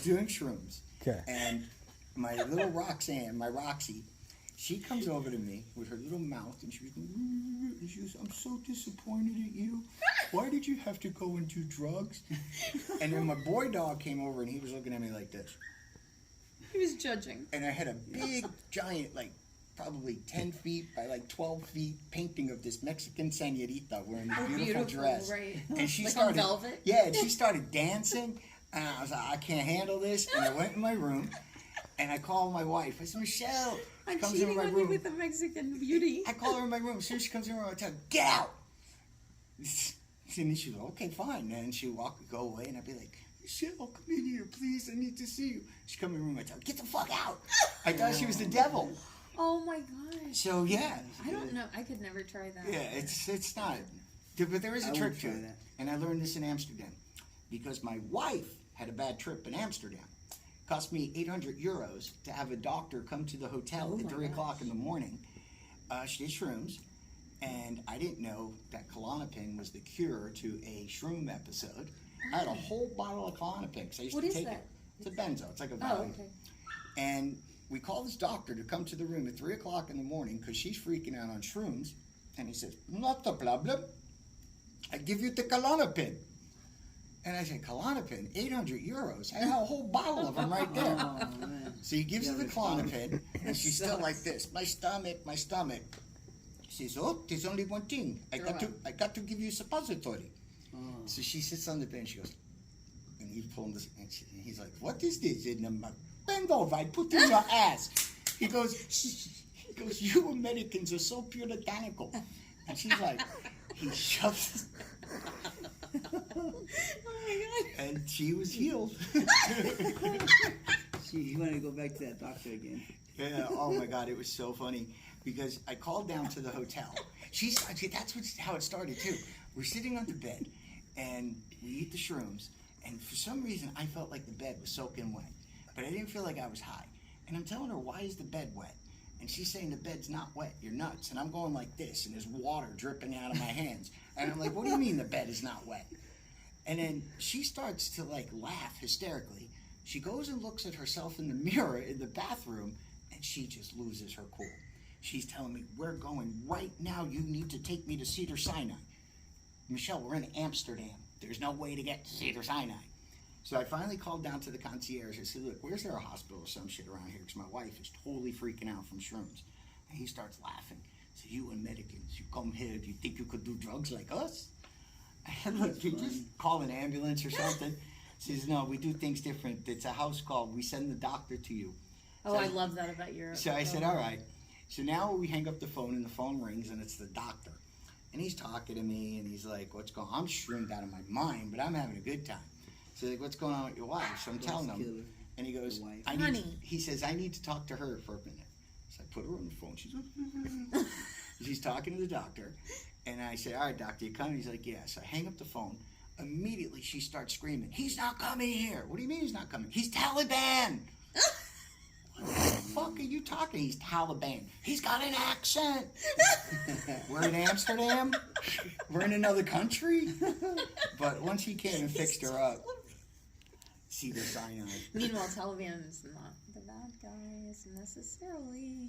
doing shrooms. Okay. And my little Roxy, she comes over to me with her little mouth, and she goes, I'm so disappointed at you. Why did you have to go and do drugs? And then my boy dog came over, and he was looking at me like this. He was judging. And I had a big, giant, like, probably 10 feet by like 12 feet painting of this Mexican señorita wearing this beautiful dress. Right. And she like started, on velvet? yeah, and she started dancing. And I was like, I can't handle this. And I went in my room, and I called my wife. I said, Michelle. I'm comes cheating in my on room. you with a Mexican beauty. I call her in my room. As soon as she comes in my room, I tell her, get out. And then she goes, okay, fine. And she would go away, and I'd be like, Michelle, come in here, please. I need to see you. She come in the room, I tell her, get the fuck out. I thought she was the devil. Oh my gosh. So, yeah. I don't know. I could never try that. Yeah, it's not. But there is a trick to it. And I learned this in Amsterdam. Because my wife had a bad trip in Amsterdam. It cost me 800 euros to have a doctor come to the hotel at 3 o'clock in the morning. She did shrooms. And I didn't know that Klonopin was the cure to a shroom episode. I had a whole bottle of Klonopin. I used What to is take that? it. It's a benzo. It's like a Oh, vitamin. okay. And we call this doctor to come to the room at 3 o'clock in the morning because she's freaking out on shrooms. And he says, not a problem. I give you the Klonopin. And I said, Klonopin, 800 euros. I have a whole bottle of them right there. Oh, man. So he gives her the Klonopin, and she's still like this. My stomach. She says, oh, there's only one thing. I got to give you suppository. Oh. So she sits on the bed, and she goes, and he's pulling this, and he's like, what is this? And bend over, I put in your ass. He goes, you Americans are so puritanical. And she's like, he shoves. Oh my god. And she was healed. You want to go back to that doctor again? Yeah, oh my God, it was so funny. Because I called down to the hotel. That's how it started too. We're sitting on the bed, and we eat the shrooms, and for some reason I felt like the bed was soaking wet. But I didn't feel like I was high. And I'm telling her, why is the bed wet? And she's saying the bed's not wet, you're nuts. And I'm going like this, and there's water dripping out of my hands. And I'm like, what do you mean the bed is not wet? And then she starts to like laugh hysterically. She goes and looks at herself in the mirror in the bathroom, and she just loses her cool. She's telling me, we're going right now. You need to take me to Cedar Sinai. Michelle, we're in Amsterdam. There's no way to get to Cedar Sinai. So I finally called down to the concierge. I said, look, where's there a hospital or some shit around here? Because my wife is totally freaking out from shrooms. And he starts laughing. So you Americans, you come here, do you think you could do drugs like us? And look, you just call an ambulance or something. She says, no, we do things different. It's a house call. We send the doctor to you. Oh, So I love that about Europe. So I said, all right. So now we hang up the phone, and the phone rings, and it's the doctor. And he's talking to me, and he's like, what's going on? I'm shroomed out of my mind, but I'm having a good time. So he's like, what's going on with your wife? So I'm telling him. And he goes, he says, I need to talk to her for a minute. So I put her on the phone. She's talking to the doctor. And I said, all right, doctor, you coming? He's like, yeah. So I hang up the phone. Immediately, she starts screaming, he's not coming here. What do you mean he's not coming? He's Taliban. What the fuck are you talking? He's Taliban. He's got an accent. We're in Amsterdam. We're in another country. But once he came and fixed her up, Cedar Sinai. Meanwhile, Taliban is not the bad guys necessarily.